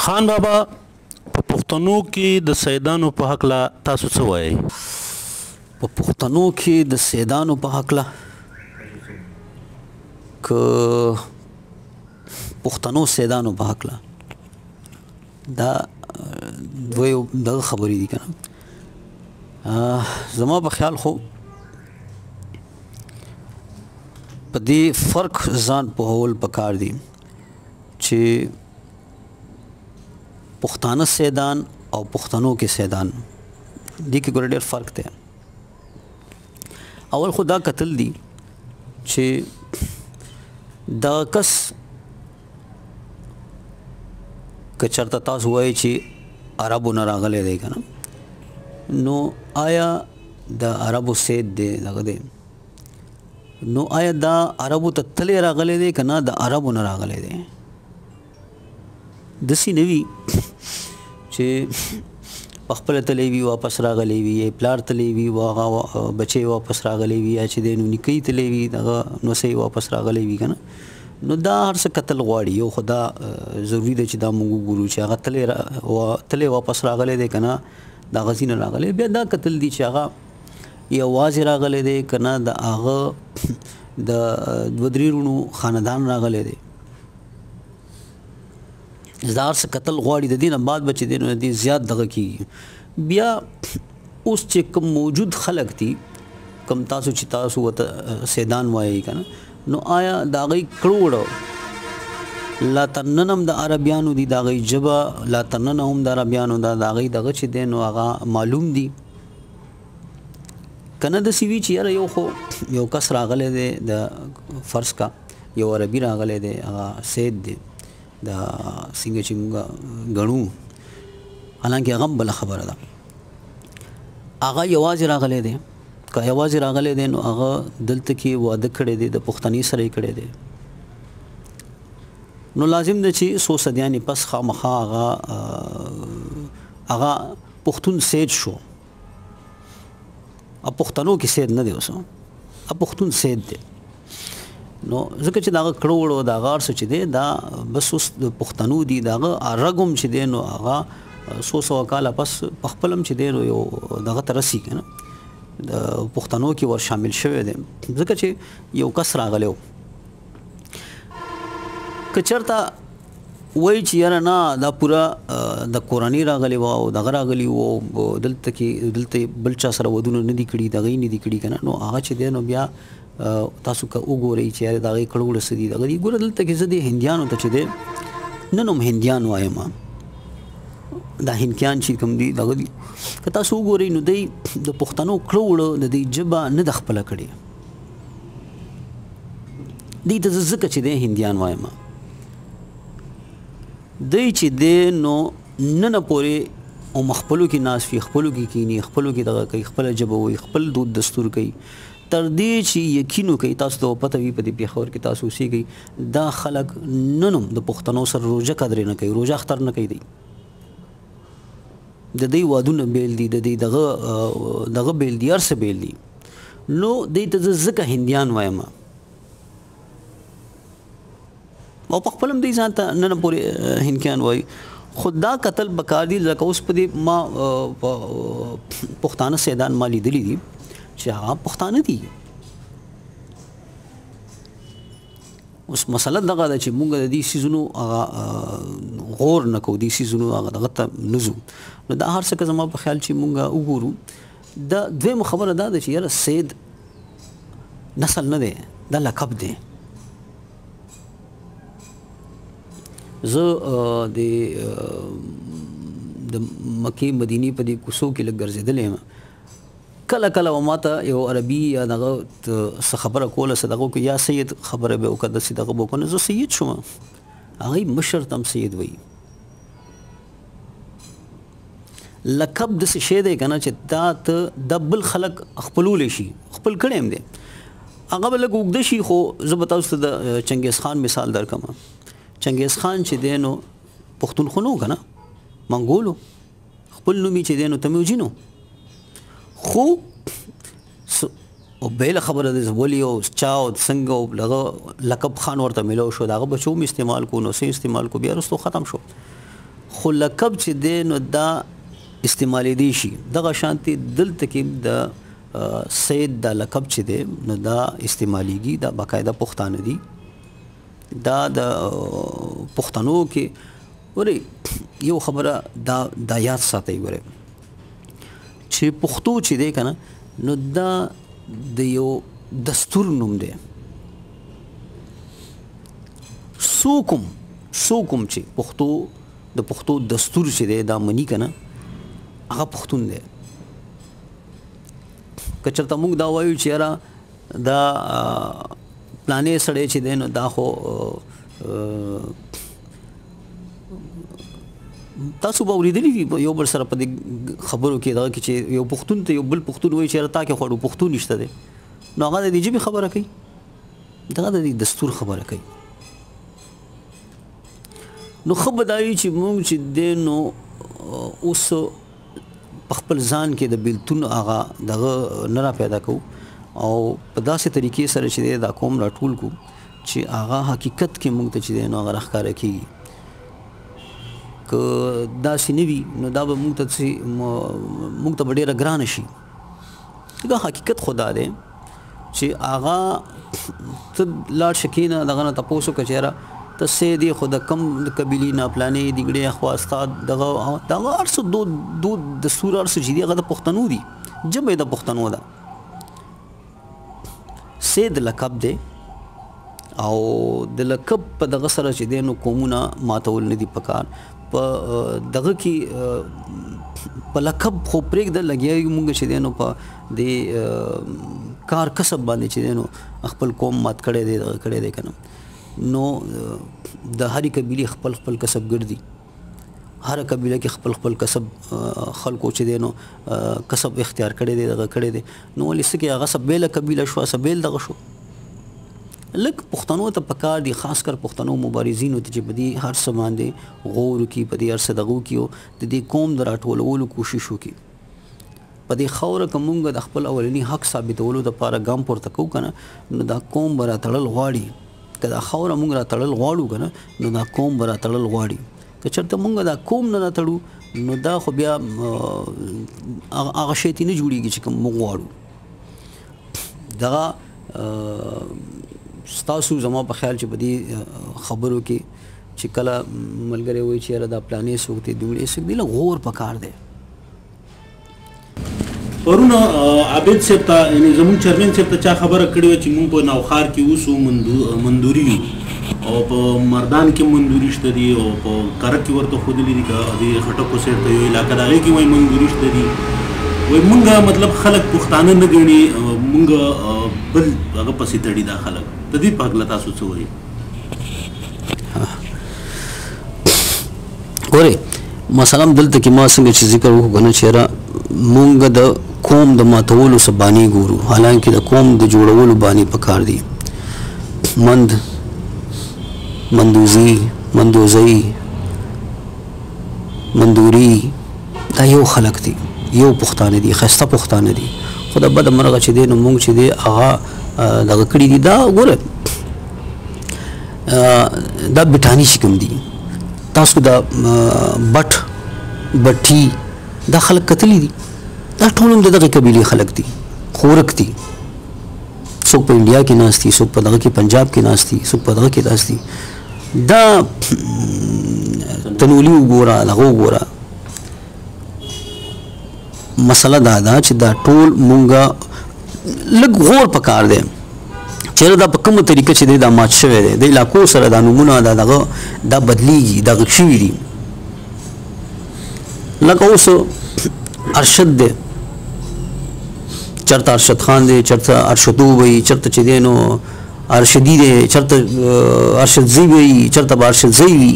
خان بابا په پښتنو کې د سیدانو په حق لا تاسو څه وایي؟ په پښتنو کې د سیدانو په حق لا که پښتنو سیدانو په حق لا دا دوی دغه خبرې دي کنه. زما په خیال خو په دې فرق ځان پوهول پکار دي چې پښتانه سیدان او پښتنو کې سیدان دي کې ګور ډېر فرق دی. اول خو دا قتل دي چې دا کس که چرته تاسو وایي چې عربو نه راغلی دی که نه نو آیا د عربو سید دی دغه دی نو آیا دا عربو ته تلی راغلی دی که نه د عربو نه راغلی دی؟ داسې نه وي چې پخپله تلی وي واپس راغلی وي یا پلار تلی وي هغه بچی واپس راغلی وي یا چې دی نو نیکۍ تلی وي دغه نوسۍ واپس راغلی وي که نه نو دا هر څه قتل غواړي. یو خو دا ضروري دی چې دا موږ وګورو چې هغه تلی واپس راغلی دی که نه د هغه ځینه راغلی. بیا دا قتل دي چې هغه یوازې راغلی دی که نه د هغه د دوه درې وروڼو خاندان راغلی دی. دا هر څه قتل غواړي د دې نه بعد به چې دی نو د دې زیات دغه کېږي. بیا اوس چې کوم موجود خلک دي کوم تاسو چې تاسو ورته سیدان وایي که نه نو آیا د هغوی کړوړه لا تر نن هم د عربیانو دي د هغوی ژبه لا تر نن هم د عربیانو ده د هغوی دغه چې دی نو هغه معلوم دي که نه داسې وي چې یاره یو خو یو کس راغلی دی د فرض کا یو عربي راغلی دی هغه سید دی د څنګه چې موږ ګڼو حالانکې هغه هم بله خبره ده هغه یوازې راغلی دی که یوازې راغلی دی نو هغه دلته کې واده کړی دی د پښتني سره یې کړی دی نو لازم ده چې څو صدیانې پس خامخا هغه پښتون سید شو. پښتنو کې سید نه دی اوس پښتون سید دی نو ځکه چې د هغه کړوړو د هغه هر څه چې دی دا بس اوس د پښتنو دي د هغه رګ هم چې دی نو هغه څو سوه کاله پس پخپل هم چې دی نو یو دغه ته رسي که نه د پښتنو کې ور شامل شوی دی ځکه چې یو کس راغلی و که چېرته وایي چې یاره نه دا پوره د کورنۍ راغلی وه او دغه راغلي وو دلته بل چا سره ودونه نه دي کړي دغه یې نه دي کړي که نه نو هغه چې دی نو بیا تاسو که وګورئ چې یاره د هغې کړوړه څه دي دغه دي. ګوره دلته کې زه د هندیانو ته چې دی نن هم هندیان وایم دا هندیان چې کوم دي دغه دي که تاسو وګورئ نو دی د پښتنو کړوړه د دې ژبه نه ده خپله کړې دی ته زه ځکه چې دی هندیان وایم دی چې دی نو نن پورې هم خپلو کې ناست وي خپلو کې کیني خپلو کې دغه کوي خپله ژبه وایي خپل دود دستور کوي تر دې چې یقین وکړئ تاسو ته پته وي په دې پېښور کې تاسو اوسېږئ دا خلک نن هم د پښتنو سره روژه قدرې نه کوي روژه اختر نه کوي دی د دوی وادونه بیل دي د دوی دغه بیل دي هر څه بیل دي نو دوی ته زه ځکه هندیان وایم او په خپل هم دوی ځان ته نن پورې هندیان وایي خو دا قتل پکار دي لکه اوس په دې ما پښتانه سیدان ما لیدلي دي چې هغه پښتانه دي. اوس مسله دغه ده چې موږ د دې څیزونو هغه غور نه کوو دې څیزونو هغه دغه ته نه ځو نو دا هر څه که زما په خیال چې موږ وګورو دا دویمه خبره دا ده چې یاره سید نسل نه دی دا لقب دی. زه د مکې مدینې په دې کوڅو کې لږ ګرځېدلی یم کله کله به ما ته یو عربي یا دغه څه خبره کوله څه دغه یا سید خبره به وکړه داسې دغه به وکړه نو زه سید شوم هغوی مشر ته هم سید وایي. لقب داسې شی دی که نه چې دا ته دا بل خلک خپلولی شي خپل کړی هم دی هغه به لږ اوږده شي خو زه به تاسو ته د چنګیز خان مثال درکړم. چنګیز خان چې دی نو پښتونخوا نه و که نه منګول و خپل نوم یې چې دی نو تمیوجین و خو او بیل خبره ده ولی او چا او څنګه او لقب خان ورته ملو شو داغه بچو می استعمال کو نو سي استعمال کو بیا رستو ختم شو خو لقب چې دی نو دا استعمالیدی شي دغه شانتي دلته کې د سید دا لقب چې دی نو دا استعمالیږي دا باقاعده پښتانه دي دا د پښتنو کې ورې یو خبره دا یاد ساتئ ورې چې پښتو چې دی کنه نو دا د یو دستور نوم دی سوکم چې پښتو د پښتو دستور چې دی دا منی کنه هغه پښتون دی که چېرته موږ دا وایو چې یاره دا پلانې سړی چې دی نو دا خو تاسو به اورېدلي دي یو بل سره په دې خبرو کې دغه کې چې یو پښتون ته یو بل پښتون وایي چې یاره تا کې خوړو پښتون نشته دی نو هغه د دې ژبې خبره کوي دغه د دې دستور خبره کوي نو ښه به دا وي چې موږ چې دی نو اوس په خپل ځان کې د بیلتون هغه دغه نه را پیدا کوو او په داسې طریقې سره چې دی دا قوم راټول کړو چې هغه حقیقت کې موږ ته چې دی نو هغه راښکاره کېږي که داسې نه وي نو دا به موږ ته به ډېره ګرانه شي دا حقیقت خو دا دی چې هغه ته لاړ شه کښېنه دغه نه تپوس وکړه چې یاره ته سید یې خو د کم قبیلې نه پلانې دیګړې اخوا استاد دغه هر څه دود دستور هر څه چې دي هغه د پښتنو دي ژبه یې د پښتنو ده سید لقب دی او د لقب په دغه سره چې دی نو قومونه ماتول نه دي پکار په دغه کې په لقب خو پرېږده لګیا یو مونږ چې دی نو په دې کار کسب باندې چې دی نو خپل قوم مات کړی دی دغه کړی دی که نه نو د هرې قبیلې خپل کسب ګرځي هر قبیله کې خپل کسب خلکو چې دی نو کسب اختیار کړی دی دغه کړی دی نو ولې څه کې هغه څه بیله قبیله شوه څه بیل دغه شو لږ پښتنو ته پکار دي خاص کر پښتنو مبارزینو ته چې په دې هر څه باندې غور وکړي په دې هر څه دغه وکړي او د دې قوم د راټولولو کوشش وکړي په دې خاوره که موږ د خپل اولني حق ثابتولو دپاره ګام پورته کوو که نه نو دا قوم به راتړل غواړي که دا خاوره موږ راتړل غواړو که نه نو دا قوم به راتړل غواړي که چېرته موږ دا قوم نه راتړو نو دا خو بیا هغه شی ته نه جوړېږي چې کوم موږ غواړو دغه ستاسو زما په خیال چې په دې خبرو کې چې کله ملګری وایي چې یاره دا پلانې څوک دی دومره څوک دی لږ غور پکار دی پرون عابد صاحب ته یعنې زموږ چیرمن صاحب ته چا خبره کړې وه چې موږ په نوخار کې اوسو مندوري یو او په مردان کې مندوري شته دي او په کرک کې ورته ښودلي دي که دې خټکو سیټ ته یو علاقه د هغې کې وایي مندوري شته دي وایي موږ مطلب خلک پښتانه نه ګڼي موږ بل هغه پسې تړي دا خلک د دې په هکله تاسو څه وایي ګورئ مثلا دلته کې ما څنګه چې ذکر وکړو که نه چې یاره مونږ د قوم د ماتولو څه بانې ګورو حالانکې د قوم د جوړولو بانې پکار دي مندوزي مندوري دا یو خلک دي یو پښتانه دي ښایسته پښتانه دي خو د بده مرغه چې دی نو مونږ چې دی هغه دغه کړي دي دا ګوره دا بټاني چې کوم دي تاسو دا بټي دا خلک کتلی دي دا ټول هم د دغې قبیلې خلک دي خورک دي څوک په انډیا کې ناست دي څوک په دغه کې پنجاب کې ناست دي څوک په دغه کې ناست دي دا تنولي وګوره دغه وګوره مسله دا ده چې دا ټول مونږه لږ غور پکار دی چېرې دا په کومه طریقه چې دی دا مات شوی دی د علاقو سره دا نومونه دا بدلیږي دا غږ شوي دي لکه اوس ارشد دی چېرته ارشد خان دی چېرته ارشدو وایي چېرته چې دی نو ارشدي دی چېرته ارشدزی وایي چېرته به ارشدزی وي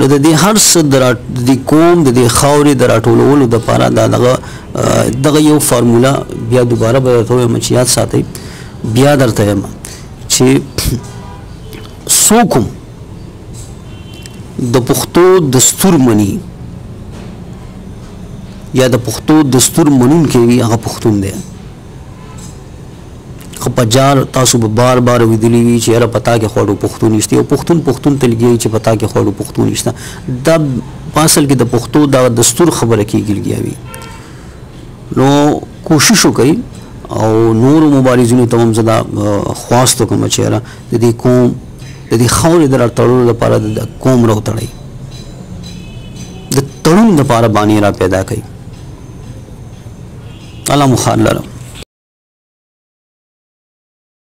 نو د دې هر څه د دې قوم د دې خاورې د راټولولو دپاره دا دغه یو فارموله بیا دوباره به درته ووایم چې یاد ساتئ بیا درته یم چې څوک هم د پښتو دستور مني یا د پښتو دستور منونکی وي هغه پښتون دی خو په جار تاسو به بار بار ویدلی وي چې یاره پتا کې خوړو پښتو نشته او پښتون ته لګي چې پتا کې خوړو پښتو نشته. دا اصل کې د پښتو دا دستور خبره کېږي لګي. نو کوشش وکړئ او نور مبارزینو ته هم زه خواست وکړم چې یاره د دې قوم د دې خاورې د راټولولو لپاره د قوم راوتړئ، د تړون لپاره بانې را پیدا کړئ. الله مو خیر لرم.